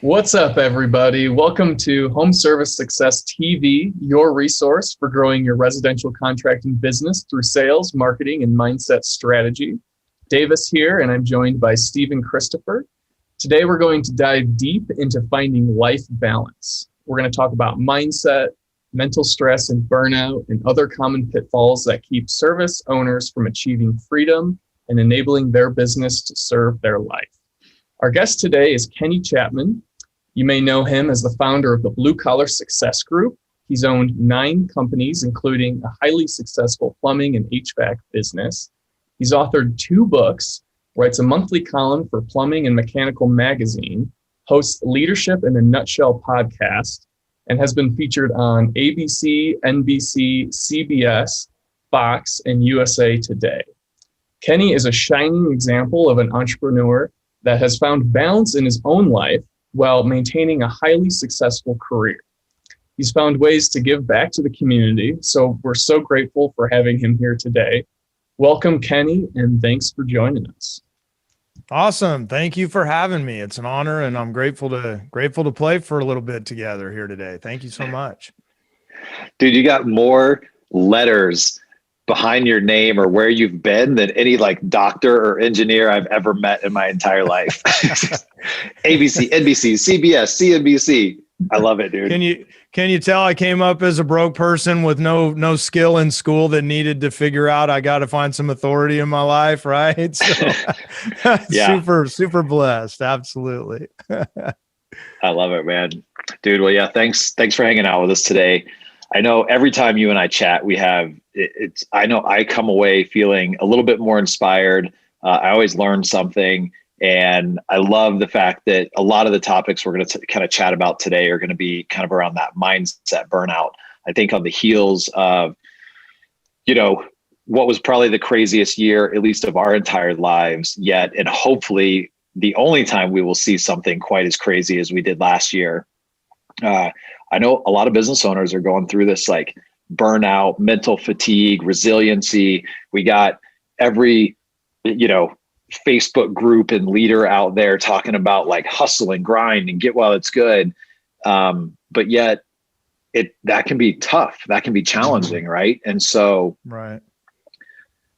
What's up, everybody? Welcome to Home Service Success TV, your resource for growing your residential contracting business through sales, marketing, and mindset strategy. Davis here, and I'm joined by Stephen Christopher. Today, we're going to dive deep into finding life balance. We're going to talk about mindset, mental stress and burnout, and other common pitfalls that keep service owners from achieving freedom and enabling their business to serve their life. Our guest today is Kenny Chapman. You may know him as the founder of the Blue Collar Success Group. He's owned 9 companies, including a highly successful plumbing and HVAC business. He's authored 2 books, writes a monthly column for Plumbing and Mechanical Magazine, hosts Leadership in a Nutshell podcast, and has been featured on ABC, NBC, CBS, Fox, and USA Today. Kenny is a shining example of an entrepreneur that has found balance in his own life while maintaining a highly successful career. He's found ways to give back to the community, so we're so grateful for having him here today. Welcome, Kenny, and thanks for joining us. Awesome. Thank you for having me. It's an honor, and I'm grateful to play for a little bit together here today. Thank you so much. Dude, you got more letters behind your name or where you've been than any doctor or engineer I've ever met in my entire life. ABC, NBC, CBS, CNBC. I love it, dude. Can you tell I came up as a broke person with no skill in school that needed to figure out I got to find some authority in my life, right? So yeah. super blessed. Absolutely. I love it, man. Dude, well, yeah, thanks for hanging out with us today. I know every time you and I chat, I know I come away feeling a little bit more inspired. I always learn something. And I love the fact that a lot of the topics we're going to kind of chat about today are going to be kind of around that mindset burnout. I think on the heels of, what was probably the craziest year, at least of our entire lives yet. And hopefully the only time we will see something quite as crazy as we did last year. I know a lot of business owners are going through this burnout, mental fatigue, resiliency. We got every, Facebook group and leader out there talking about hustle and grind and get while it's good. But yet that can be tough. That can be challenging. Right. And so right.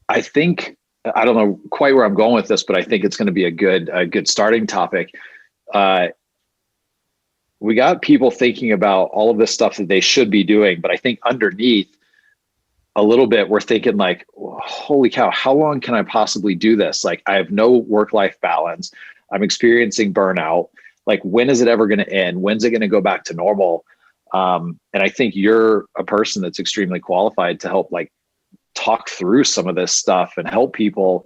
I think, I don't know quite where I'm going with this, but I think it's going to be a good starting topic. We got people thinking about all of this stuff that they should be doing, but I think underneath a little bit, we're thinking holy cow, how long can I possibly do this? I have no work-life balance. I'm experiencing burnout. When is it ever going to end? When's it going to go back to normal? And I think you're a person that's extremely qualified to help talk through some of this stuff and help people,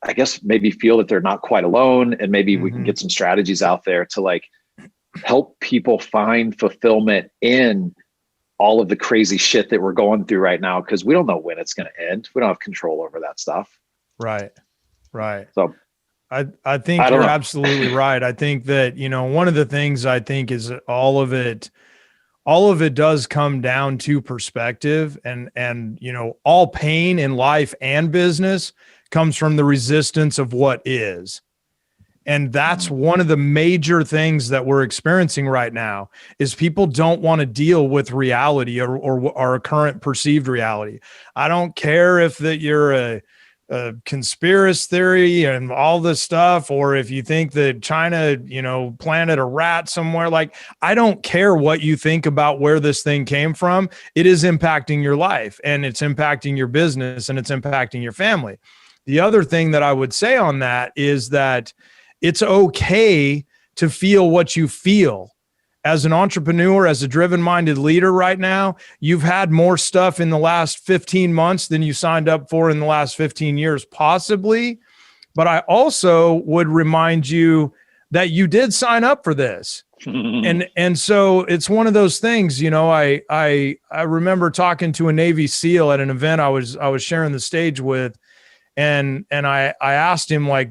I guess, maybe feel that they're not quite alone. And maybe we can get some strategies out there to help people find fulfillment in all of the crazy shit that we're going through right now, because we don't know when it's going to end. We don't have control over that stuff. Right. So I think you're absolutely right. I think that, one of the things I think is all of it does come down to perspective, and all pain in life and business comes from the resistance of what is. And that's one of the major things that we're experiencing right now is people don't want to deal with reality or our current perceived reality. I don't care if that you're a conspiracy theory and all this stuff, or if you think that China, planted a rat somewhere. I don't care what you think about where this thing came from. It is impacting your life, and it's impacting your business, and it's impacting your family. The other thing that I would say on that is that it's okay to feel what you feel. As an entrepreneur, as a driven-minded leader right now, you've had more stuff in the last 15 months than you signed up for in the last 15 years, possibly. But I also would remind you that you did sign up for this. And so it's one of those things, I remember talking to a Navy SEAL at an event I was sharing the stage with. And I asked him, I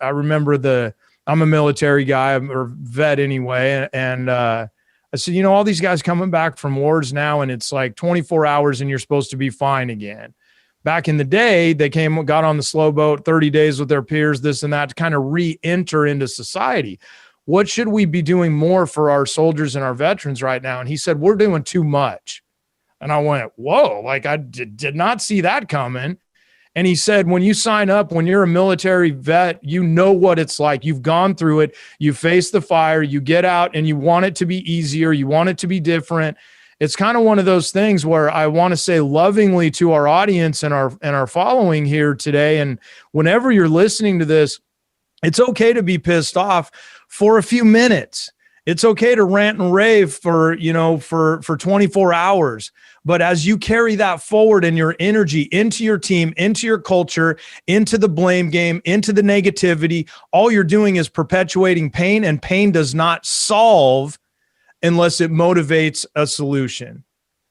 remember I'm a military guy or vet anyway. And I said, all these guys coming back from wars now, and it's 24 hours and you're supposed to be fine again. Back in the day, they got on the slow boat, 30 days with their peers, this and that, to kind of re-enter into society. what should we be doing more for our soldiers and our veterans right now? And he said, we're doing too much. And I went, whoa, like I did not see that coming. And he said, when you sign up, when you're a military vet, you know what it's like. You've gone through it. You face the fire, you get out, and you want it to be easier. You want it to be different. It's kind of one of those things where I want to say lovingly to our audience and our following here today. And whenever you're listening to this, it's okay to be pissed off for a few minutes. It's okay to rant and rave for 24 hours. But as you carry that forward and your energy into your team, into your culture, into the blame game, into the negativity, all you're doing is perpetuating pain, and pain does not solve unless it motivates a solution.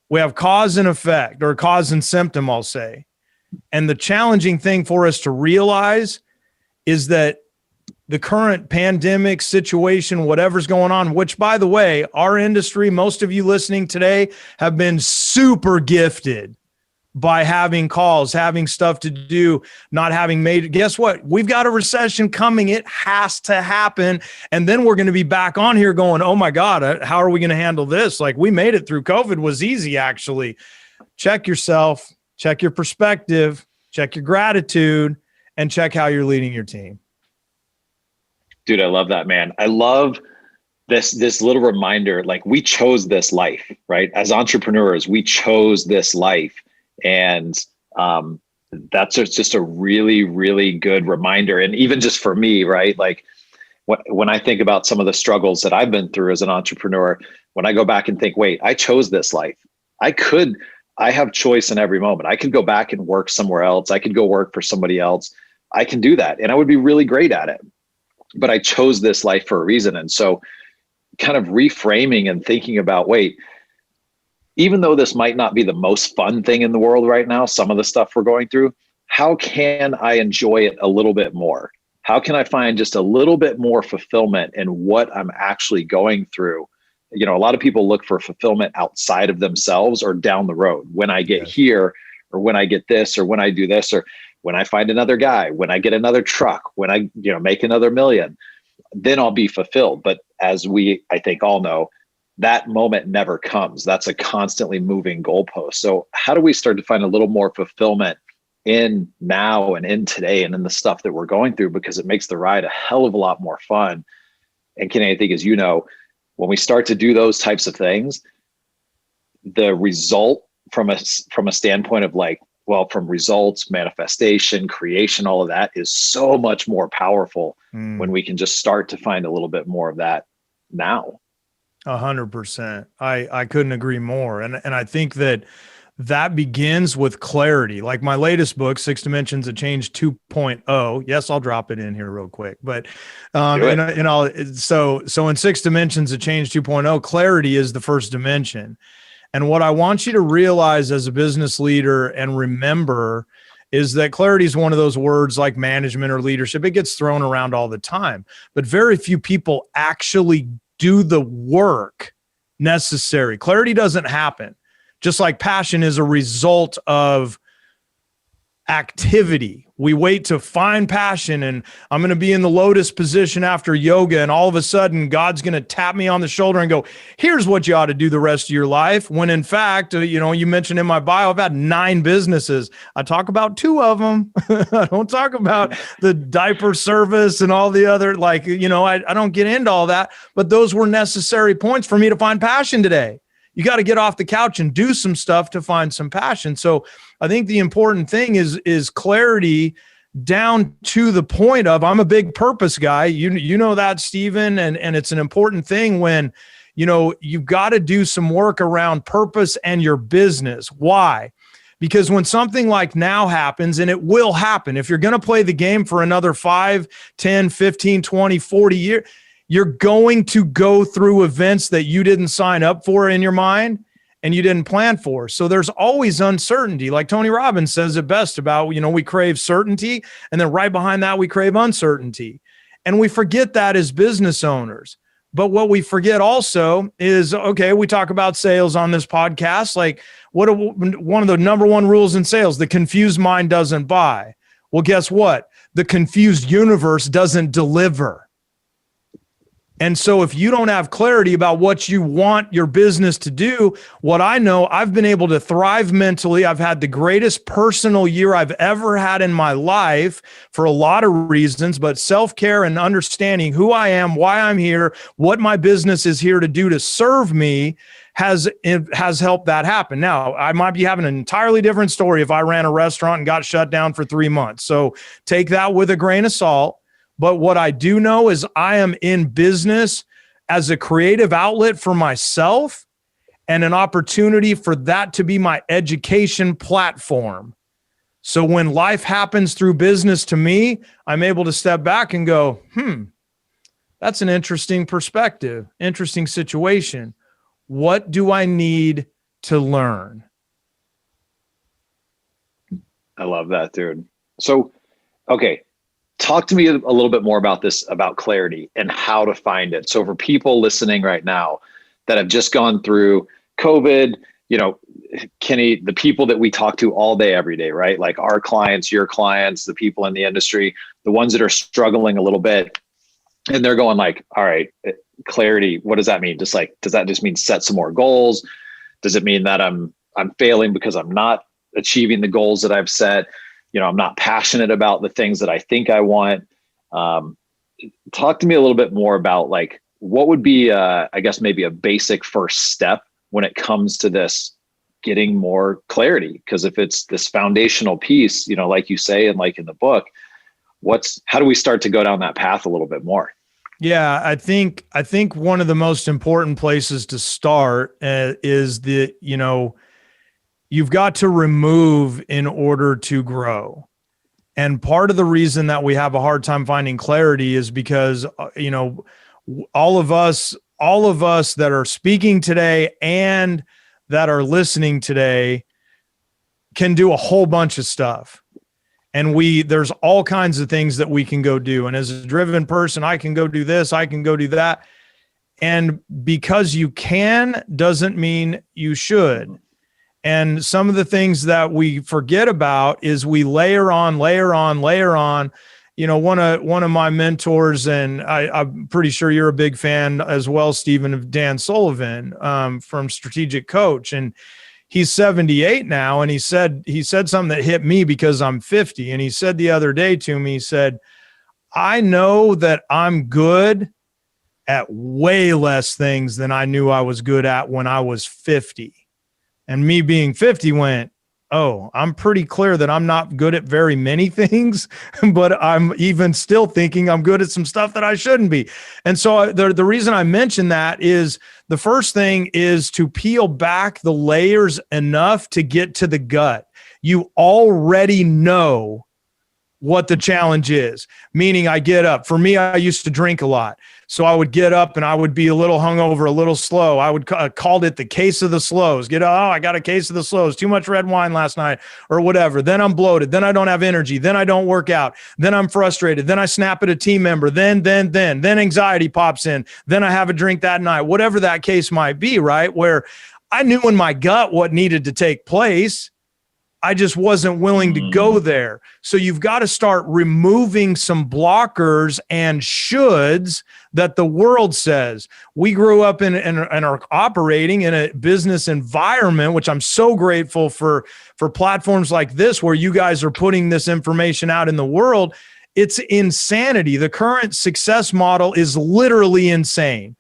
We have cause and effect, or cause and symptom, I'll say. And the challenging thing for us to realize is that the current pandemic situation, whatever's going on, which, by the way, our industry, most of you listening today have been super gifted by having calls, having stuff to do, not having made. Guess what? We've got a recession coming. It has to happen. And then we're going to be back on here going, oh my God, how are we going to handle this? Like, we made it through. COVID was easy, actually. Check yourself, check your perspective, check your gratitude, and check how you're leading your team. Dude, I love that, man. I love this little reminder, like, we chose this life, right? As entrepreneurs, we chose this life. And that's just a really, really good reminder. And even just for me, right? Like, when I think about some of the struggles that I've been through as an entrepreneur, when I go back and think, wait, I chose this life. I have choice in every moment. I could go back and work somewhere else. I could go work for somebody else. I can do that. And I would be really great at it. But I chose this life for a reason. And so kind of reframing and thinking about, wait, even though this might not be the most fun thing in the world right now, some of the stuff we're going through, how can I enjoy it a little bit more? How can I find just a little bit more fulfillment in what I'm actually going through? You know, a lot of people look for fulfillment outside of themselves or down the road. When I get here, or when I get this, or when I do this, or when I find another guy, when I get another truck, when I, make another million, then I'll be fulfilled. But as we, I think, all know, that moment never comes. That's a constantly moving goalpost. So how do we start to find a little more fulfillment in now and in today and in the stuff that we're going through? Because it makes the ride a hell of a lot more fun. And Kenny, I think, as you know, when we start to do those types of things, the result from a standpoint of from results, manifestation, creation, all of that is so much more powerful when we can just start to find a little bit more of that now. 100%. I couldn't agree more. And I think that begins with clarity. Like my latest book, 6 Dimensions of Change 2.0. Yes, I'll drop it in here real quick. But so in 6 Dimensions of Change 2.0, clarity is the first dimension. And what I want you to realize as a business leader and remember is that clarity is one of those words like management or leadership. It gets thrown around all the time, but very few people actually do the work necessary. Clarity doesn't happen. Just like passion is a result of activity. We wait to find passion, and I'm going to be in the lotus position after yoga, and all of a sudden God's going to tap me on the shoulder and go, here's what you ought to do the rest of your life. When in fact, you mentioned in my bio, I've had 9 businesses. I talk about 2 of them. I don't talk about the diaper service and all the other, I don't get into all that, but those were necessary points for me to find passion today. You got to get off the couch and do some stuff to find some passion. So I think the important thing is clarity down to the point of, I'm a big purpose guy. You know that, Stephen, and it's an important thing when, you've got to do some work around purpose and your business. Why? Because when something like now happens, and it will happen, if you're going to play the game for another 5, 10, 15, 20, 40 years, you're going to go through events that you didn't sign up for in your mind and you didn't plan for. So there's always uncertainty. Like Tony Robbins says it best about, we crave certainty, and then right behind that, we crave uncertainty. And we forget that as business owners. But what we forget also is, okay, we talk about sales on this podcast. Like, one of the number one rules in sales, the confused mind doesn't buy. Well, guess what? The confused universe doesn't deliver. And so if you don't have clarity about what you want your business to do, what I know, I've been able to thrive mentally. I've had the greatest personal year I've ever had in my life for a lot of reasons, but self-care and understanding who I am, why I'm here, what my business is here to do to serve me has helped that happen. Now, I might be having an entirely different story if I ran a restaurant and got shut down for 3 months. So take that with a grain of salt. But what I do know is I am in business as a creative outlet for myself and an opportunity for that to be my education platform. So when life happens through business to me, I'm able to step back and go, that's an interesting perspective, interesting situation. What do I need to learn? I love that, dude. So, okay. Talk to me a little bit more about this, about clarity and how to find it. So for people listening right now that have just gone through COVID, Kenny, the people that we talk to all day, every day, right? Like our clients, your clients, the people in the industry, the ones that are struggling a little bit, and they're going like, all right, clarity, what does that mean? Just like, does that just mean set some more goals? Does it mean that I'm failing because I'm not achieving the goals that I've set? I'm not passionate about the things that I think I want. Talk to me a little bit more about like, what would be, I guess, maybe a basic first step when it comes to this getting more clarity? Because if it's this foundational piece, like you say, and like in the book, how do we start to go down that path a little bit more? Yeah, I think one of the most important places to start is you've got to remove in order to grow. And part of the reason that we have a hard time finding clarity is because, all of us that are speaking today and that are listening today can do a whole bunch of stuff. And there's all kinds of things that we can go do. And as a driven person, I can go do this, I can go do that. And because you can doesn't mean you should. And some of the things that we forget about is we layer on. One of my mentors, and I'm pretty sure you're a big fan as well, Stephen, of Dan Sullivan from Strategic Coach. And he's 78 now. And he said something that hit me because I'm 50. And he said the other day to me, he said, I know that I'm good at way less things than I knew I was good at when I was 50. And me being 50 went, oh, I'm pretty clear that I'm not good at very many things, but I'm even still thinking I'm good at some stuff that I shouldn't be. And so the reason I mention that is the first thing is to peel back the layers enough to get to the gut. You already know what the challenge is, meaning I get up. For me, I used to drink a lot. So I would get up and I would be a little hungover, a little slow. I would called it the case of the slows. I got a case of the slows. Too much red wine last night or whatever. Then I'm bloated. Then I don't have energy. Then I don't work out. Then I'm frustrated. Then I snap at a team member. Then anxiety pops in. Then I have a drink that night, whatever that case might be, right? Where I knew in my gut what needed to take place. I just wasn't willing to go there. So you've got to start removing some blockers and shoulds that the world says. We grew up and are operating in a business environment, which I'm so grateful for platforms like this, where you guys are putting this information out in the world. It's insanity. The current success model is literally insane.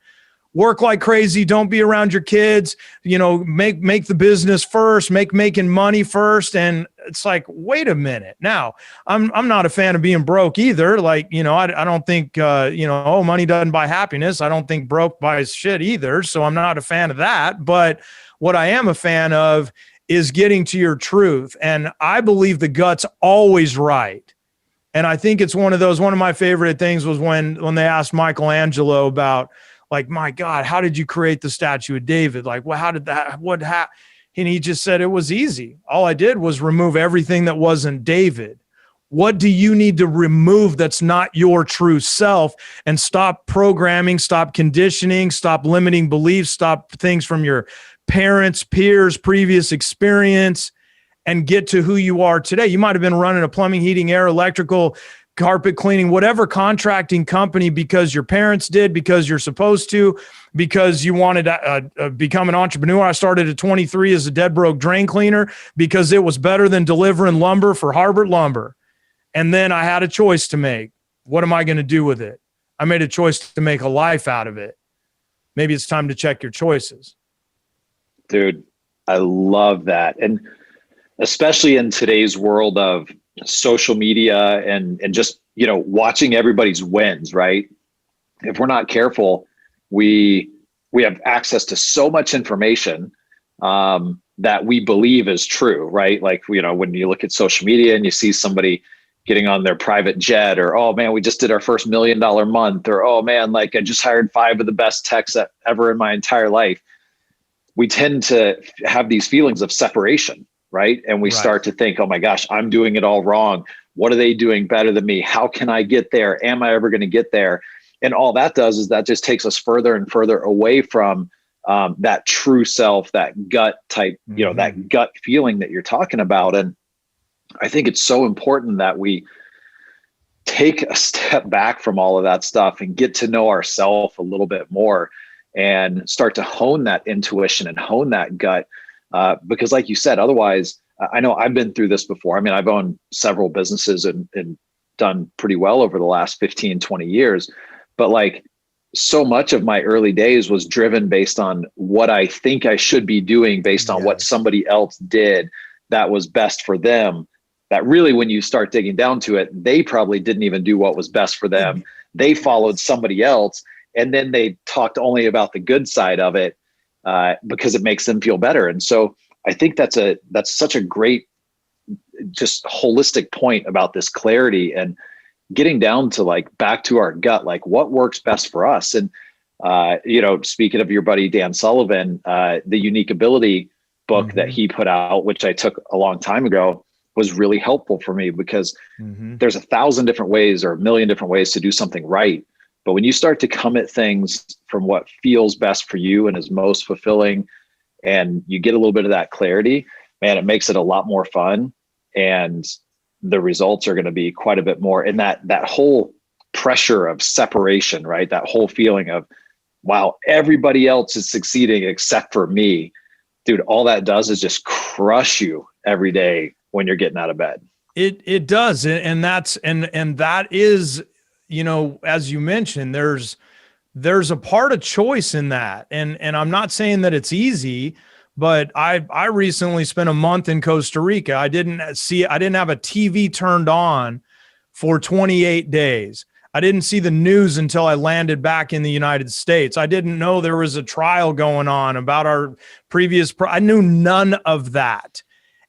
Work like crazy. Don't be around your kids. Make the business first. Making money first. And it's like, wait a minute. Now, I'm not a fan of being broke either. Like, I don't think money doesn't buy happiness. I don't think broke buys shit either. So I'm not a fan of that. But what I am a fan of is getting to your truth. And I believe the gut's always right. And I think it's one of my favorite things was when they asked Michelangelo about, like, my God, how did you create the statue of David? Like, well, how did that, and he just said it was easy. All I did was remove everything that wasn't David. What do you need to remove that's not your true self? And stop programming, stop conditioning, stop limiting beliefs, stop things from your parents, peers, previous experience, and get to who you are today. You might have been running a plumbing, heating, air, electrical carpet cleaning, whatever contracting company, because your parents did, because you're supposed to, because you wanted to become an entrepreneur. I started at 23 as a dead broke drain cleaner because it was better than delivering lumber for Harbert Lumber. And then I had a choice to make. What am I going to do with it? I made a choice to make a life out of it. Maybe it's time to check your choices. Dude, I love that. And especially in today's world of social media and just, watching everybody's wins, right? If we're not careful, we have access to so much information that we believe is true, right? Like, when you look at social media and you see somebody getting on their private jet, or, oh man, we just did our first $1 million month, or, oh man, like I just hired 5 of the best techs ever in my entire life. We tend to have these feelings of separation, right? And we start to think, oh my gosh, I'm doing it all wrong. What are they doing better than me? How can I get there? Am I ever going to get there? And all that does is that just takes us further and further away from that true self, that gut type, that gut feeling that you're talking about. And I think it's so important that we take a step back from all of that stuff and get to know ourselves a little bit more and start to hone that intuition and hone that gut. Because like you said, otherwise, I know I've been through this before. I mean, I've owned several businesses and done pretty well over the last 15, 20 years. But like, so much of my early days was driven based on what I think I should be doing based on what somebody else did that was best for them. That really, when you start digging down to it, they probably didn't even do what was best for them. They followed somebody else, and then they talked only about the good side of it because it makes them feel better. And so I think that's such a great, just holistic point about this clarity and getting down to like back to our gut, like what works best for us. And speaking of your buddy Dan Sullivan, the Unique Ability book that he put out, which I took a long time ago, was really helpful for me because there's 1,000 different ways or 1 million different ways to do something right. But when you start to come at things from what feels best for you and is most fulfilling, and you get a little bit of that clarity, man, it makes it a lot more fun. And the results are going to be quite a bit more. And that whole pressure of separation, right? That whole feeling of, wow, everybody else is succeeding except for me. Dude, all that does is just crush you every day when you're getting out of bed. It does. And that is, as you mentioned, there's a part of choice in that. And I'm not saying that it's easy, but I recently spent a month in Costa Rica. I didn't have a TV turned on for 28 days. I didn't see the news until I landed back in the United States. I didn't know there was a trial going on about our previous, I knew none of that.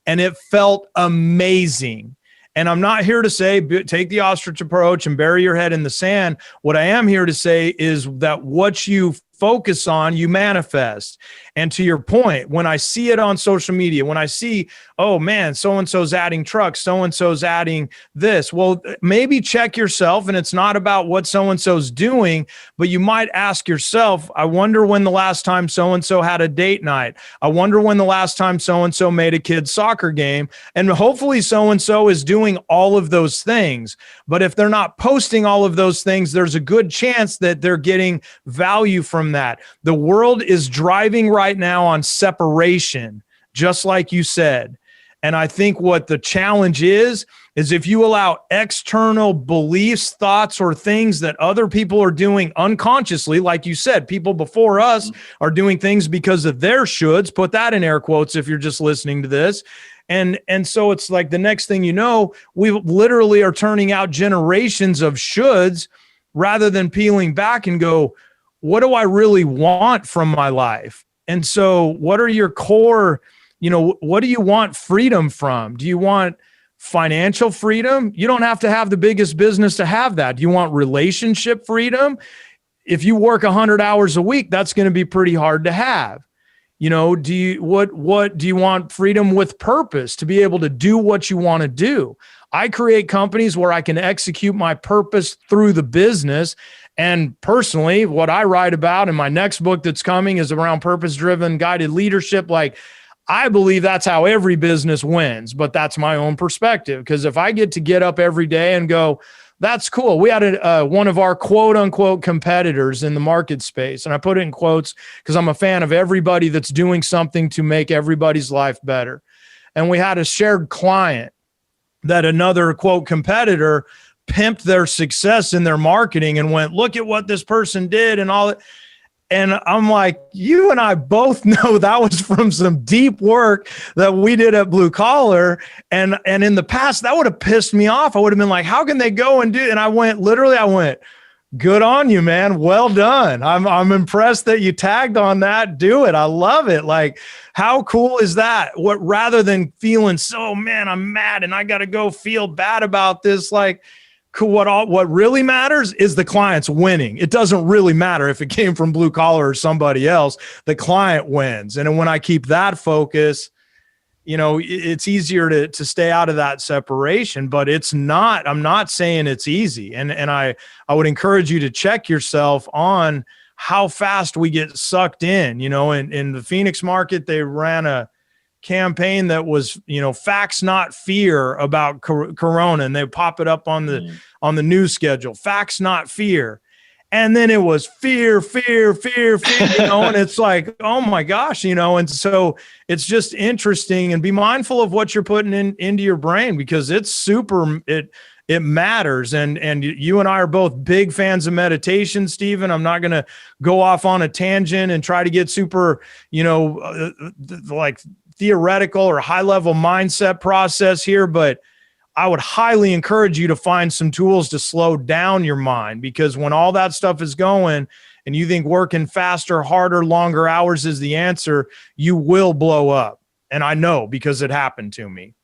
And it felt amazing. And I'm not here to say, take the ostrich approach and bury your head in the sand. What I am here to say is that what you focus on, you manifest. And to your point, when I see it on social media, when I see, oh man, so-and-so's adding trucks, so-and-so's adding this, well, maybe check yourself. And it's not about what so-and-so's doing, but you might ask yourself, I wonder when the last time so-and-so had a date night. I wonder when the last time so-and-so made a kid's soccer game. And hopefully so-and-so is doing all of those things. But if they're not posting all of those things, there's a good chance that they're getting value from that. The world is driving right now on separation, just like you said. And I think what the challenge is if you allow external beliefs, thoughts, or things that other people are doing unconsciously, like you said, people before us are doing things because of their shoulds, put that in air quotes if you're just listening to this. And so it's like the next thing you know, we literally are turning out generations of shoulds rather than peeling back and go, what do I really want from my life? And so what are your core, what do you want freedom from? Do you want financial freedom? You don't have to have the biggest business to have that. Do you want relationship freedom? If you work 100 hours a week, that's going to be pretty hard to have. What do you want freedom with purpose to be able to do what you want to do? I create companies where I can execute my purpose through the business. And personally, what I write about in my next book that's coming is around purpose-driven guided leadership. Like, I believe that's how every business wins, but that's my own perspective. Because if I get up every day and go, That's cool. We had one of our quote unquote competitors in the market space. And I put it in quotes because I'm a fan of everybody that's doing something to make everybody's life better. And we had a shared client that another quote competitor pimped their success in their marketing and went, look at what this person did and all that. And I'm like, you and I both know that was from some deep work that we did at Blue Collar. And in the past, that would have pissed me off. I would have been like, how can they go and do it? And I went, good on you, man. Well done. I'm impressed that you tagged on that. Do it. I love it. Like, how cool is that? What, rather than feeling so, man, I'm mad and I got to go feel bad about this. Like, what really matters is the client's winning. It doesn't really matter if it came from Blue Collar or somebody else. The client wins. And when I keep that focus, it's easier to stay out of that separation, but it's not, I'm not saying it's easy. And I would encourage you to check yourself on how fast we get sucked in. In the Phoenix market, they ran a campaign that was, facts, not fear about Corona. And they pop it up on the news schedule, facts, not fear. And then it was fear, and it's like, oh my gosh, and so it's just interesting, and be mindful of what you're putting into your brain, because it's super, it matters. And you and I are both big fans of meditation, Stephen. I'm not going to go off on a tangent and try to get super, like theoretical or high level mindset process here, but I would highly encourage you to find some tools to slow down your mind, because when all that stuff is going and you think working faster, harder, longer hours is the answer, you will blow up. And I know, because it happened to me.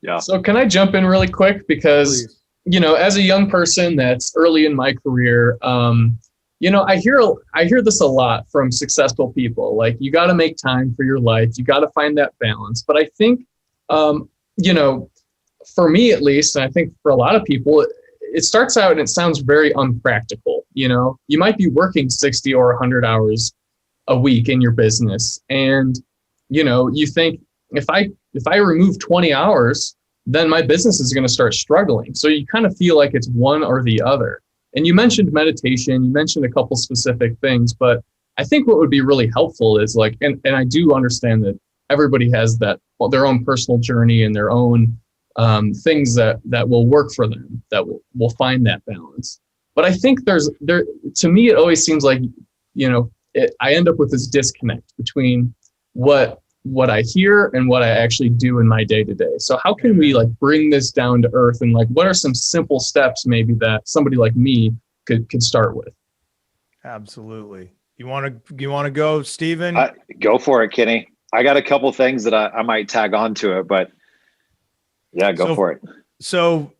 Yeah. So can I jump in really quick? Because, as a young person that's early in my career, I hear this a lot from successful people. Like, you got to make time for your life. You got to find that balance. But I think, for me at least, and I think for a lot of people, it starts out and it sounds very unpractical. You might be working 60 or 100 hours a week in your business. And, you think, if I remove 20 hours, then my business is going to start struggling. So you kind of feel like it's one or the other. And you mentioned meditation, you mentioned a couple specific things, but I think what would be really helpful is like, and I do understand that everybody has their own personal journey and their own things that will work for them, that will find that balance. But I think to me, it always seems like, I end up with this disconnect between what I hear and what I actually do in my day to day. So how can we like bring this down to earth, and like, what are some simple steps maybe that somebody like me could start with? Absolutely. You want to go, Stephen? Go for it, Kenny. I got a couple things that I might tag on to it, but yeah, go for it. So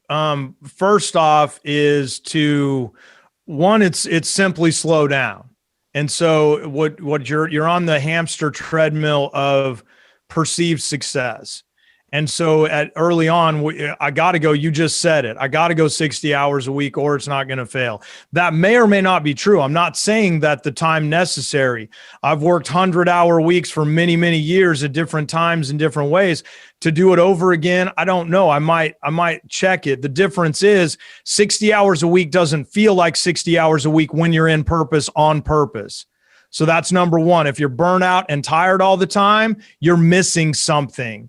first off is it's simply slow down. And so what you're on the hamster treadmill of perceived success. And so early on, I got to go, you just said it, I got to go 60 hours a week or it's not going to fail. That may or may not be true. I'm not saying that the time necessary. I've worked 100-hour weeks for many, many years at different times in different ways. To do it over again, I don't know. I might check it. The difference is 60 hours a week doesn't feel like 60 hours a week when you're in purpose, on purpose. So that's number one. If you're burnt out and tired all the time, you're missing something.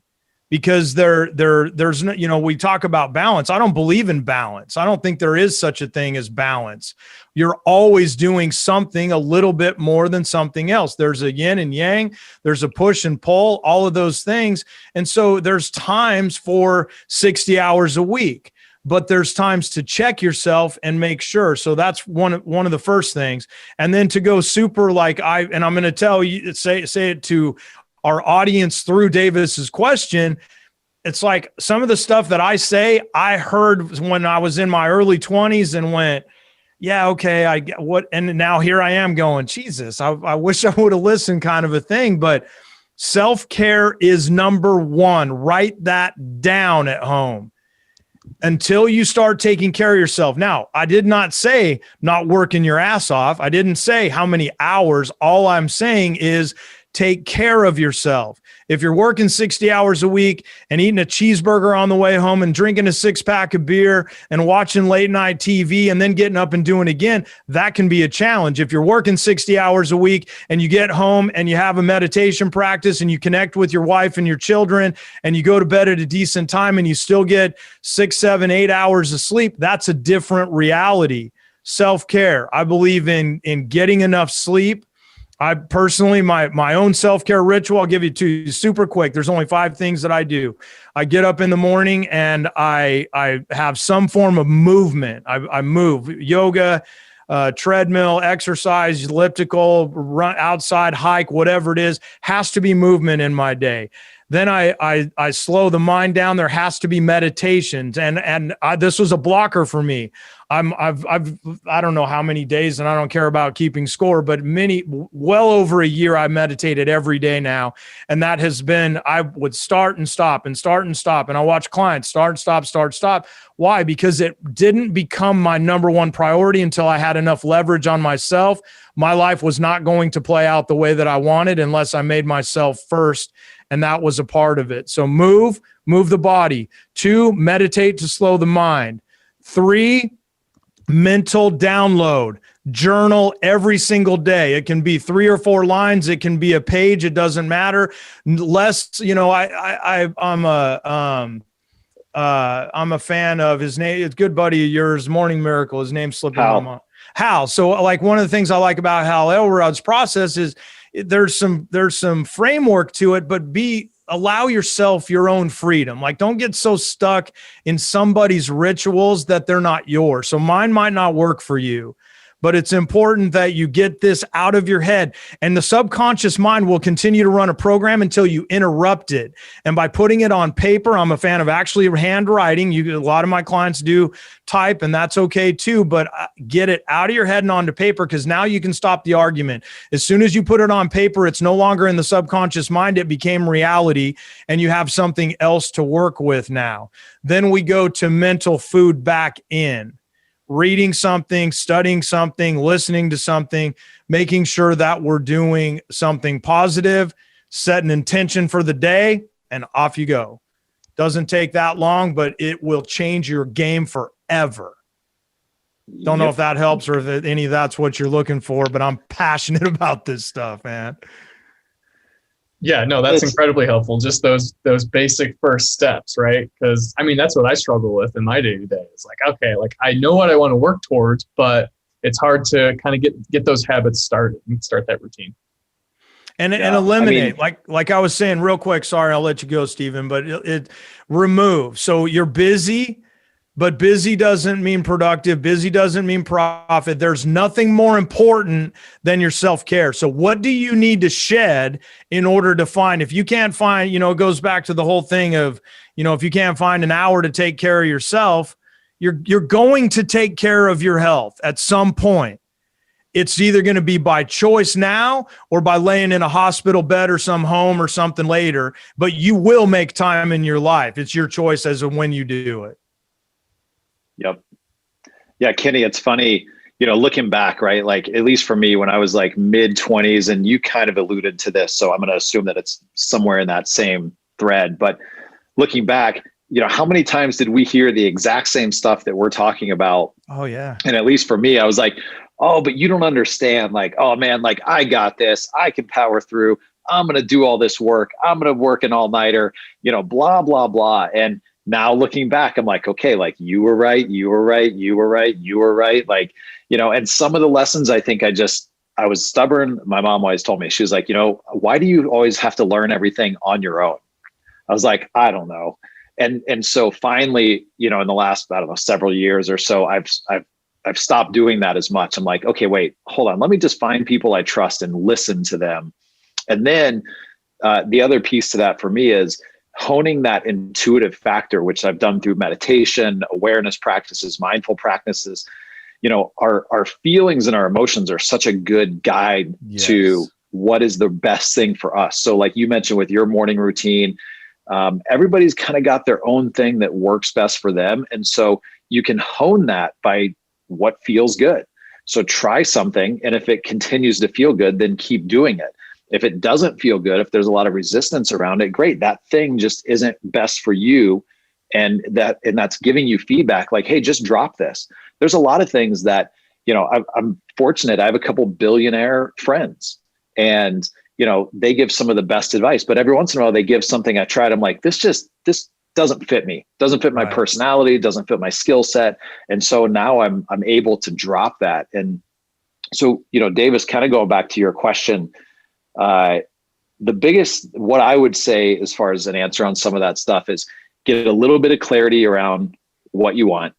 Because there's no, we talk about balance. I don't believe in balance. I don't think there is such a thing as balance. You're always doing something a little bit more than something else. There's a yin and yang, there's a push and pull, all of those things. And so there's times for 60 hours a week, but there's times to check yourself and make sure. So that's one of the first things. And then to go super like I'm going to tell you, say it to our audience through Davis's question. It's like some of the stuff that I say, I heard when I was in my early 20s and went, yeah, okay, I get what. And now here I am going, Jesus, I wish I would have listened, kind of a thing. But self-care is number one. Write that down at home until you start taking care of yourself. Now, I did not say not working your ass off. I didn't say how many hours. All I'm saying is take care of yourself. If you're working 60 hours a week and eating a cheeseburger on the way home and drinking a 6-pack of beer and watching late night TV and then getting up and doing it again, that can be a challenge. If you're working 60 hours a week and you get home and you have a meditation practice and you connect with your wife and your children and you go to bed at a decent time and you still get 6, 7, 8 hours of sleep, that's a different reality. Self-care. I believe in getting enough sleep. I personally, my own self-care ritual, I'll give you two super quick. There's only 5 things that I do. I get up in the morning and I have some form of movement. I move, yoga, treadmill, exercise, elliptical, run outside, hike, whatever it is, has to be movement in my day. Then I slow the mind down. There has to be meditations, and this was a blocker for me. I don't know how many days, and I don't care about keeping score, but well over a year, I meditated every day now, and that has been. I would start and stop, and I watch clients start, stop. Why? Because it didn't become my number one priority until I had enough leverage on myself. My life was not going to play out the way that I wanted unless I made myself first. And that was a part of it. So move the body. 2, meditate to slow the mind. 3, mental download. Journal every single day. It can be 3 or 4 lines. It can be a page. It doesn't matter. Less, I'm a fan of his name. It's a good buddy of yours, Morning Miracle. His name's slipping on my Hal. So like one of the things I like about Hal Elrod's process is there's some framework to it, but allow yourself your own freedom. Like, don't get so stuck in somebody's rituals that they're not yours. So mine might not work for you, but it's important that you get this out of your head. And the subconscious mind will continue to run a program until you interrupt it. And by putting it on paper, I'm a fan of actually handwriting. A lot of my clients do type, and that's okay too, but get it out of your head and onto paper, because now you can stop the argument. As soon as you put it on paper, it's no longer in the subconscious mind. It became reality, and you have something else to work with now. Then we go to mental food back in. Reading something, studying something, listening to something, making sure that we're doing something positive, set an intention for the day, and off you go. Doesn't take that long, but it will change your game forever. Don't know if that helps or if any of that's what you're looking for, but I'm passionate about this stuff, man. Yeah, no, that's incredibly helpful. Just those basic first steps, right? Because I mean, that's what I struggle with in my day-to-day. It's like, okay, like I know what I want to work towards, but it's hard to kind of get those habits started and start that routine. And eliminate, like I was saying real quick, sorry, I'll let you go, Stephen, but it remove. So you're busy, but busy doesn't mean productive. Busy doesn't mean profit. There's nothing more important than your self-care. So what do you need to shed in order to find, if you can't find, it goes back to the whole thing of, if you can't find an hour to take care of yourself, you're going to take care of your health at some point. It's either going to be by choice now or by laying in a hospital bed or some home or something later, but you will make time in your life. It's your choice as of when you do it. Yep. Yeah, Kenny, it's funny, looking back, right? Like, at least for me, when I was like mid-20s, and you kind of alluded to this, so I'm going to assume that it's somewhere in that same thread. But looking back, how many times did we hear the exact same stuff that we're talking about? Oh, yeah. And at least for me, I was like, oh, but you don't understand. Like, oh, man, like I got this. I can power through. I'm going to do all this work. I'm going to work an all-nighter, blah, blah, blah. And now looking back, I'm like, okay, like you were right. Like, and some of the lessons, I think I was stubborn. My mom always told me, she was like, why do you always have to learn everything on your own? I was like, I don't know. And so finally, in the last, I don't know, several years or so, I've stopped doing that as much. I'm like, okay, wait, hold on. Let me just find people I trust and listen to them. And then the other piece to that for me is honing that intuitive factor, which I've done through meditation, awareness practices, mindful practices. Our feelings and our emotions are such a good guide to what is the best thing for us. So like you mentioned with your morning routine, everybody's kind of got their own thing that works best for them. And so you can hone that by what feels good. So try something. And if it continues to feel good, then keep doing it. If it doesn't feel good, if there's a lot of resistance around it, great. That thing just isn't best for you. And that's giving you feedback like, hey, just drop this. There's a lot of things that, I'm fortunate. I have a couple billionaire friends, and, they give some of the best advice, but every once in a while they give something I tried. I'm like, this doesn't fit me, doesn't fit my personality, doesn't fit my skill set. And so now I'm able to drop that. And so, Davis, kind of going back to your question, the biggest, what I would say as far as an answer on some of that stuff is get a little bit of clarity around what you want,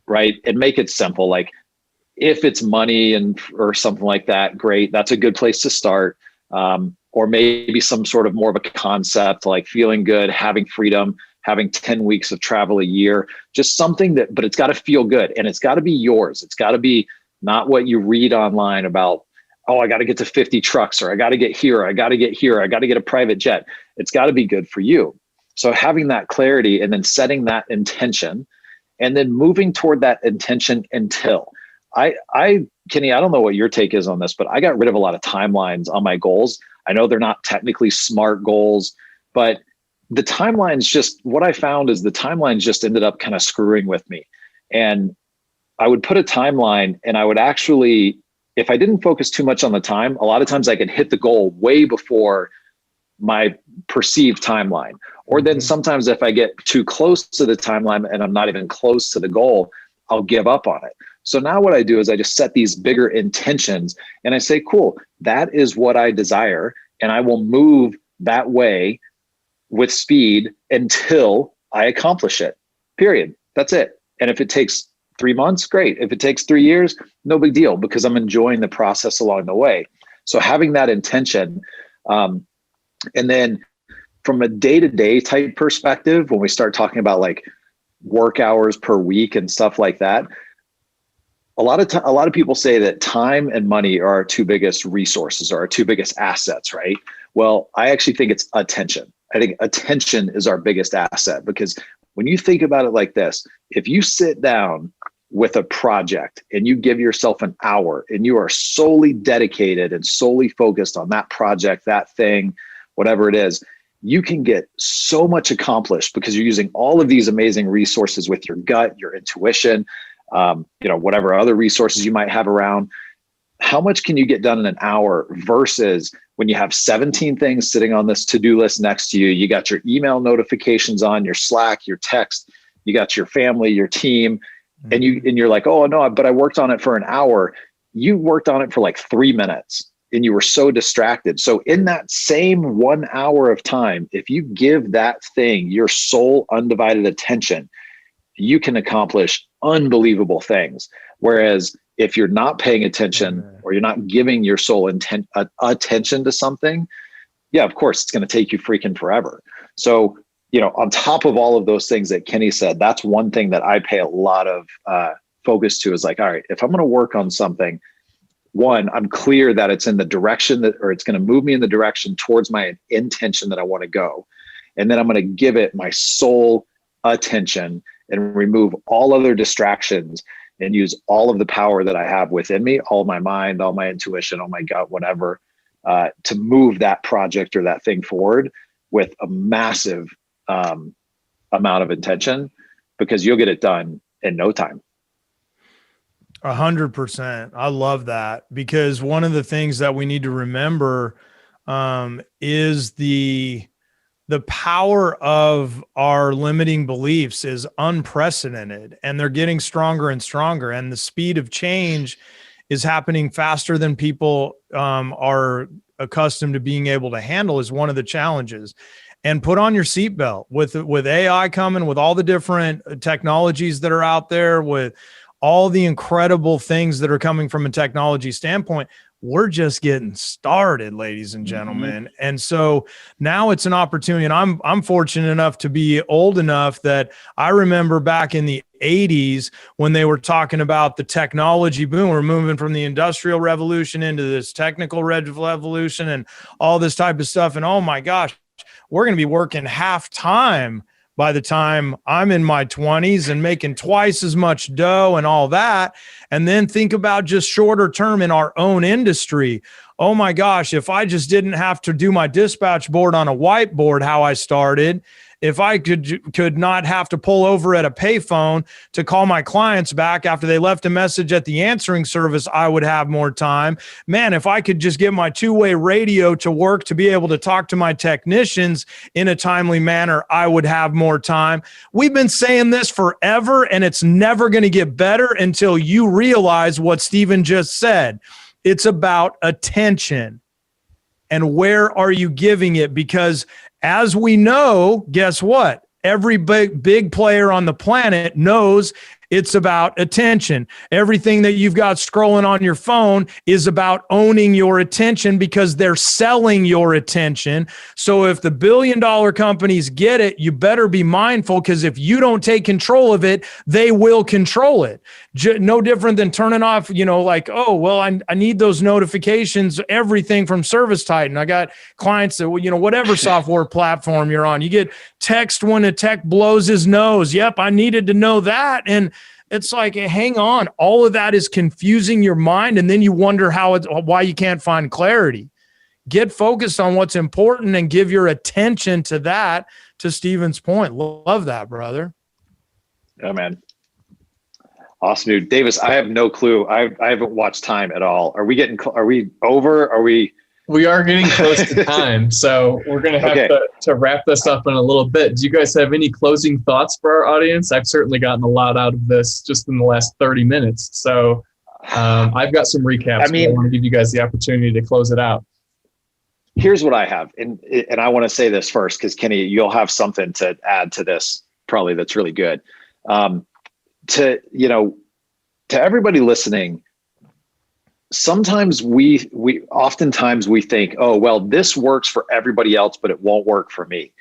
right? And make it simple. Like if it's money or something like that, great. That's a good place to start. Or maybe some sort of more of a concept, like feeling good, having freedom, having 10 weeks of travel a year, just something but it's got to feel good, and it's got to be yours. It's got to be not what you read online about, oh, I got to get to 50 trucks, or I got to get here, I got to get here, I got to get a private jet. It's got to be good for you. So having that clarity and then setting that intention and then moving toward that intention until Kenny, I don't know what your take is on this, but I got rid of a lot of timelines on my goals. I know they're not technically SMART goals, but the timelines what I found is the timelines just ended up kind of screwing with me. And I would put a timeline, and I would actually, if I didn't focus too much on the time, a lot of times I could hit the goal way before my perceived timeline. Or then sometimes if I get too close to the timeline and I'm not even close to the goal, I'll give up on it. So now what I do is I just set these bigger intentions and I say, cool, that is what I desire. And I will move that way with speed until I accomplish it, period. That's it. And if it takes 3 months, great. If it takes 3 years, no big deal, because I'm enjoying the process along the way. So having that intention, and then from a day-to-day type perspective, when we start talking about like work hours per week and stuff like that, a lot of people say that time and money are our two biggest resources, or our two biggest assets, right? Well, I actually think it's attention. I think attention is our biggest asset, because when you think about it like this, if you sit down with a project and you give yourself an hour and you are solely dedicated and solely focused on that project, that thing, whatever it is, you can get so much accomplished because you're using all of these amazing resources with your gut, your intuition, whatever other resources you might have around. How much can you get done in an hour versus when you have 17 things sitting on this to-do list next to you? You got your email notifications on, your Slack, your text, you got your family, your team, and you're like, oh no, but I worked on it for an hour. You worked on it for like 3 minutes and you were so distracted. So in that same 1 hour of time, if you give that thing your sole undivided attention, you can accomplish unbelievable things. Whereas if you're not paying attention or you're not giving your sole attention to something, yeah, of course, it's going to take you freaking forever. So, on top of all of those things that Kenny said, that's one thing that I pay a lot of focus to is like, all right, if I'm going to work on something, one, I'm clear that it's in the direction or it's going to move me in the direction towards my intention that I want to go. And then I'm going to give it my sole attention and remove all other distractions and use all of the power that I have within me, all my mind, all my intuition, all my gut, whatever, to move that project or that thing forward with a massive amount of intention, because you'll get it done in no time. 100%. I love that, because one of the things that we need to remember is the power of our limiting beliefs is unprecedented, and they're getting stronger and stronger. And the speed of change is happening faster than people are accustomed to being able to handle, is one of the challenges. And put on your seatbelt with AI coming, with all the different technologies that are out there, with all the incredible things that are coming from a technology standpoint. We're just getting started, ladies and gentlemen. Mm-hmm. And so now it's an opportunity. And I'm fortunate enough to be old enough that I remember back in the 80s when they were talking about the technology boom. We're moving from the industrial revolution into this technical revolution and all this type of stuff. And oh my gosh, we're going to be working half time by the time I'm in my 20s and making twice as much dough and all that. And then think about just shorter term in our own industry. oh my gosh, if I just didn't have to do my dispatch board on a whiteboard, how I started, if I could not have to pull over at a payphone to call my clients back after they left a message at the answering service, I would have more time. Man, if I could just get my two-way radio to work to be able to talk to my technicians in a timely manner, I would have more time. We've been saying this forever, and it's never going to get better until you realize what Stephen just said. It's about attention. And where are you giving it? Because as we know, guess what? Every big player on the planet knows it's about attention. Everything that you've got scrolling on your phone is about owning your attention because they're selling your attention. So if the billion-dollar companies get it, you better be mindful, because if you don't take control of it, they will control it. No different than turning off, like, oh, well, I need those notifications, everything from Service Titan. I got clients that, whatever software platform you're on, you get text when a tech blows his nose. Yep, I needed to know that. And it's like, hang on, all of that is confusing your mind. And then you wonder why you can't find clarity. Get focused on what's important and give your attention to that, to Stephen's point. Love that, brother. Yeah, man. Awesome, dude. Davis, I have no clue. I haven't watched time at all. Are we over? We are getting close to time, so we're going to have to wrap this up in a little bit. Do you guys have any closing thoughts for our audience? I've certainly gotten a lot out of this just in the last 30 minutes. So I've got some recaps. I want to give you guys the opportunity to close it out. Here's what I have. And I want to say this first, because Kenny, you'll have something to add to this probably that's really good. To everybody listening, sometimes oftentimes we think, oh, well, this works for everybody else, but it won't work for me.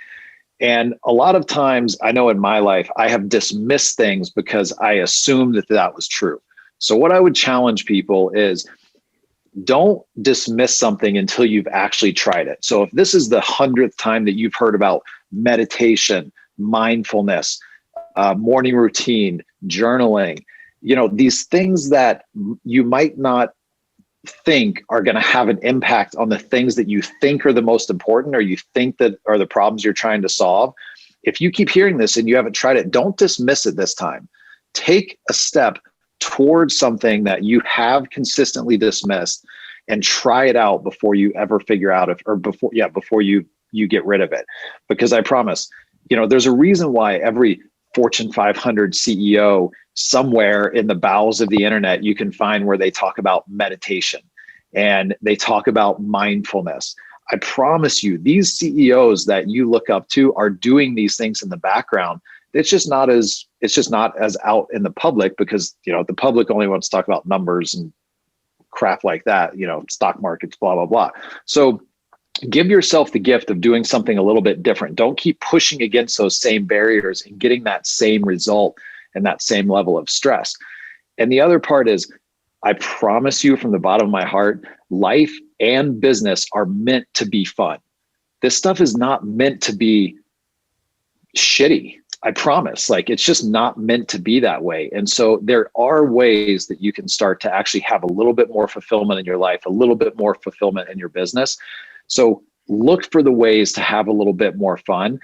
And a lot of times, I know in my life, I have dismissed things because I assumed that was true. So what I would challenge people is, don't dismiss something until you've actually tried it. So if this is the 100th time that you've heard about meditation, mindfulness, morning routine, journaling, these things that you might not think are going to have an impact on the things that you think are the most important, or you think that are the problems you're trying to solve. If you keep hearing this and you haven't tried it, don't dismiss it this time. Take a step towards something that you have consistently dismissed and try it out before you ever figure out before you get rid of it. Because I promise, there's a reason why every Fortune 500 CEO somewhere in the bowels of the internet, you can find where they talk about meditation and they talk about mindfulness. I promise you, these CEOs that you look up to are doing these things in the background. It's just not as out in the public, because the public only wants to talk about numbers and crap like that, stock markets, blah, blah, blah. So give yourself the gift of doing something a little bit different. Don't keep pushing against those same barriers and getting that same result and that same level of stress. And the other part is, I promise you from the bottom of my heart, life and business are meant to be fun. This stuff is not meant to be shitty. I promise. It's just not meant to be that way. And so there are ways that you can start to actually have a little bit more fulfillment in your life, a little bit more fulfillment in your business. So look for the ways to have a little bit more fun.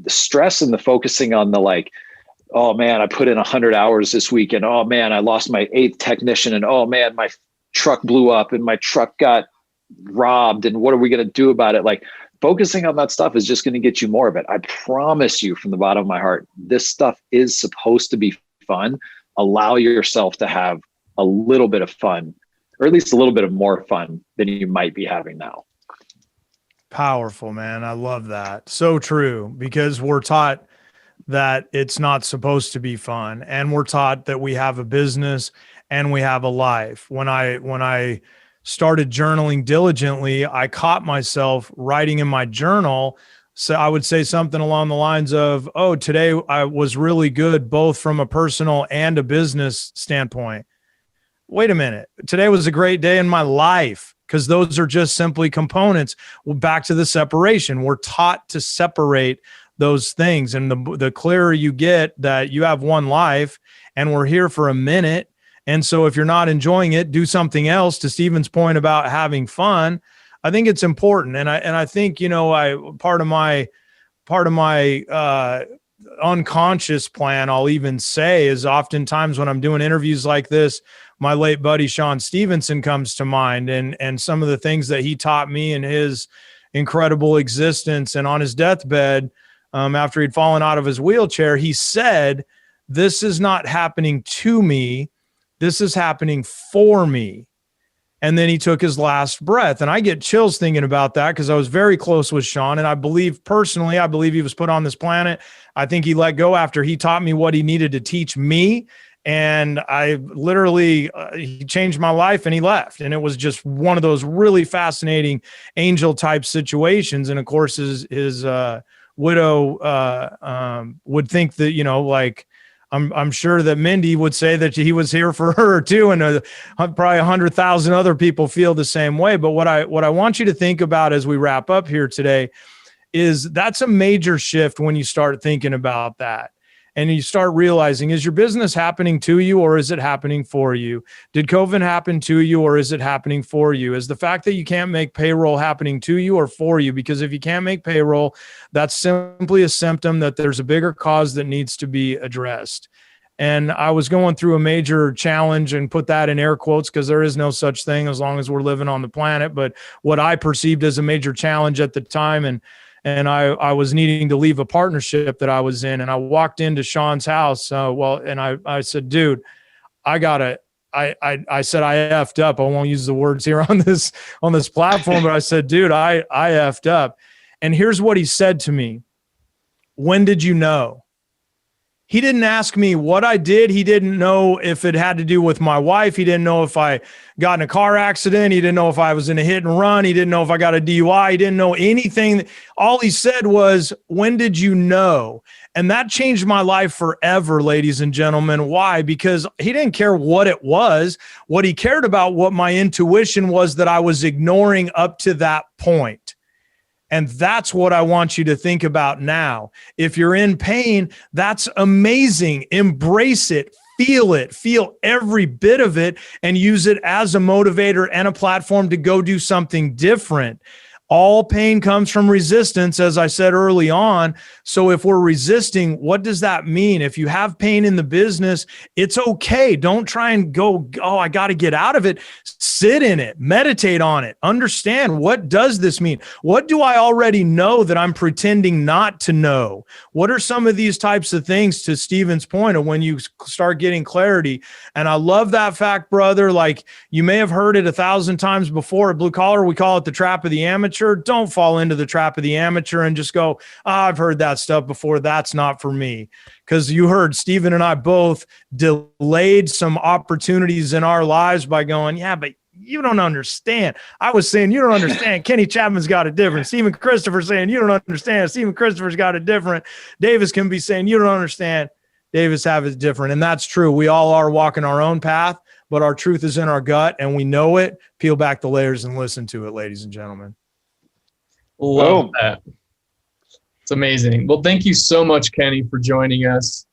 The stress and the focusing on the oh man, I put in 100 hours this week, and oh man, I lost my 8th technician, and oh man, my truck blew up and my truck got robbed, and what are we going to do about it? Focusing on that stuff is just going to get you more of it. I promise you from the bottom of my heart, this stuff is supposed to be fun. Allow yourself to have a little bit of fun, or at least a little bit of more fun than you might be having now. Powerful, man. I love that. So true, because we're taught that it's not supposed to be fun, and we're taught that we have a business and we have a life. When I started journaling diligently, I caught myself writing in my journal. So I would say something along the lines of, oh, today I was really good, both from a personal and a business standpoint. Wait a minute. Today was a great day in my life, because those are just simply components. Well, back to the separation. We're taught to separate those things. And the clearer you get that you have one life and we're here for a minute And so if you're not enjoying it, do something else. To Stephen's point about having fun, I think it's important. And I think, part of my unconscious plan, I'll even say, is oftentimes when I'm doing interviews like this, my late buddy Sean Stevenson comes to mind, and some of the things that he taught me in his incredible existence. And on his deathbed, after he'd fallen out of his wheelchair, he said, "This is not happening to me. This is happening for me." And then he took his last breath. And I get chills thinking about that, because I was very close with Sean. And I believe he was put on this planet. I think he let go after he taught me what he needed to teach me. And I literally, he changed my life and he left. And it was just one of those really fascinating angel type situations. And of course, his widow would think that, I'm sure that Mindy would say that he was here for her too, and probably 100,000 other people feel the same way. But what I want you to think about as we wrap up here today is that's a major shift when you start thinking about that. And you start realizing, is your business happening to you, or is it happening for you? Did COVID happen to you, or is it happening for you? Is the fact that you can't make payroll happening to you or for you? Because if you can't make payroll, that's simply a symptom that there's a bigger cause that needs to be addressed. And I was going through a major challenge, and put that in air quotes because there is no such thing as long as we're living on the planet. But what I perceived as a major challenge at the time, and I was needing to leave a partnership that I was in. And I walked into Sean's house. And I said, dude, I said, I effed up. I won't use the words here on this platform, but I said, dude, I effed up. And here's what he said to me. When did you know? He didn't ask me what I did. He didn't know if it had to do with my wife. He didn't know if I got in a car accident. He didn't know if I was in a hit and run. He didn't know if I got a DUI. He didn't know anything. All he said was, when did you know? And that changed my life forever, ladies and gentlemen. Why? Because he didn't care what it was. What he cared about, what my intuition was that I was ignoring up to that point. And that's what I want you to think about now. If you're in pain, that's amazing. Embrace it. Feel every bit of it, and use it as a motivator and a platform to go do something different. All pain comes from resistance, as I said early on. So if we're resisting, what does that mean? If you have pain in the business, it's okay. Don't try and go, I got to get out of it. Sit in it, meditate on it, understand, what does this mean? What do I already know that I'm pretending not to know? What are some of these types of things, to Stephen's point, of when you start getting clarity? And I love that fact, brother. Like, you may have heard it 1,000 times before. At Blue Collar, we call it the trap of the amateur. Don't fall into the trap of the amateur and just go, I've heard that stuff before. That's not for me. Because you heard Stephen and I both delayed some opportunities in our lives by going, yeah, but you don't understand. I was saying, you don't understand. Kenny Chapman's got it different. Stephen Christopher saying, you don't understand. Stephen Christopher's got it different. Davis can be saying, you don't understand. Davis have it different. And that's true. We all are walking our own path, but our truth is in our gut and we know it. Peel back the layers and listen to it, ladies and gentlemen. Love that. It's amazing. Well, thank you so much, Kenny, for joining us.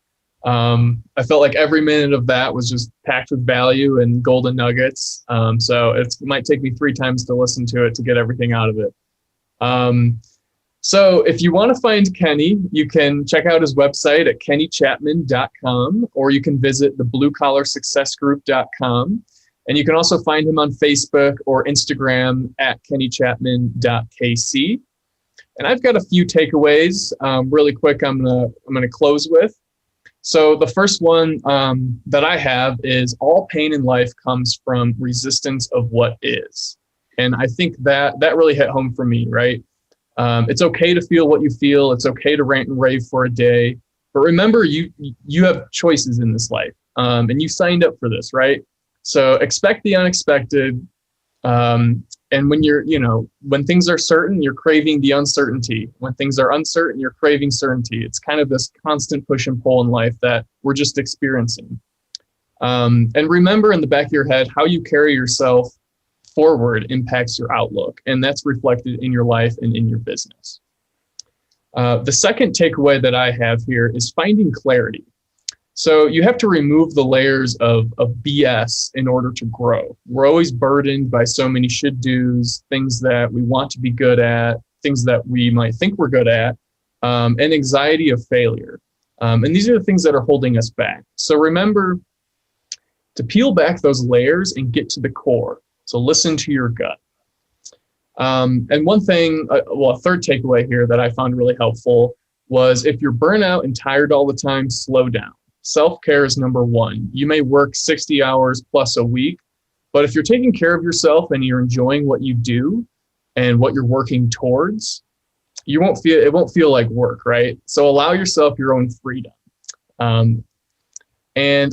I felt like every minute of that was just packed with value and golden nuggets. So it might take me 3 times to listen to it to get everything out of it. So if you want to find Kenny, you can check out his website at kennychapman.com, or you can visit the bluecollarsuccessgroup.com. And you can also find him on Facebook or Instagram at kennychapman.kc. And I've got a few takeaways really quick I'm gonna close with. So the first one that I have is, all pain in life comes from resistance of what is. And I think that really hit home for me, right? It's okay to feel what you feel. It's okay to rant and rave for a day. But remember, you have choices in this life, and you signed up for this, right? So expect the unexpected. And when when things are certain, you're craving the uncertainty. When things are uncertain, you're craving certainty. It's kind of this constant push and pull in life that we're just experiencing. And remember, in the back of your head, how you carry yourself forward impacts your outlook. And that's reflected in your life and in your business. The second takeaway that I have here is finding clarity. So you have to remove the layers of BS in order to grow. We're always burdened by so many should-dos, things that we want to be good at, things that we might think we're good at, and anxiety of failure. And these are the things that are holding us back. So remember to peel back those layers and get to the core. So listen to your gut. And one thing, a third takeaway here that I found really helpful was if you're burnout and tired all the time, slow down. Self-care is number one. You may work 60 hours plus a week, but if you're taking care of yourself and you're enjoying what you do and what you're working towards, it won't feel like work, right? So allow yourself your own freedom. And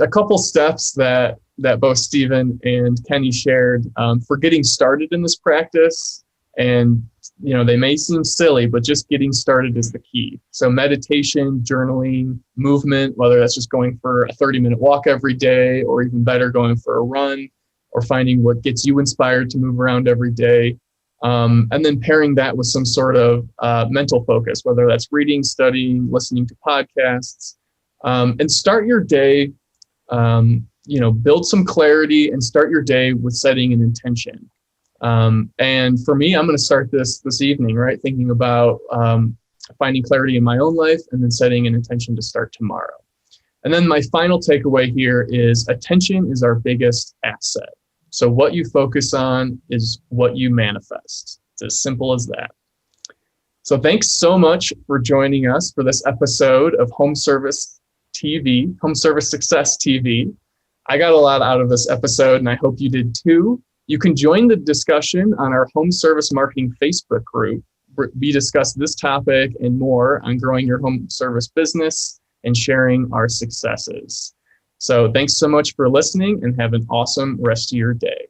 a couple steps that both Stephen and Kenny shared for getting started in this practice, and they may seem silly, but just getting started is the key. So meditation, journaling, movement, whether that's just going for a 30-minute walk every day, or even better, going for a run, or finding what gets you inspired to move around every day. And then pairing that with some sort of mental focus, whether that's reading, studying, listening to podcasts, and start your day, build some clarity and start your day with setting an intention. And for me, I'm going to start this evening, right? Thinking about finding clarity in my own life and then setting an intention to start tomorrow. And then my final takeaway here is attention is our biggest asset. So what you focus on is what you manifest. It's as simple as that. So thanks so much for joining us for this episode of Home Service Success TV. I got a lot out of this episode and I hope you did too. You can join the discussion on our Home Service Marketing Facebook group. We discuss this topic and more on growing your home service business and sharing our successes. So thanks so much for listening and have an awesome rest of your day.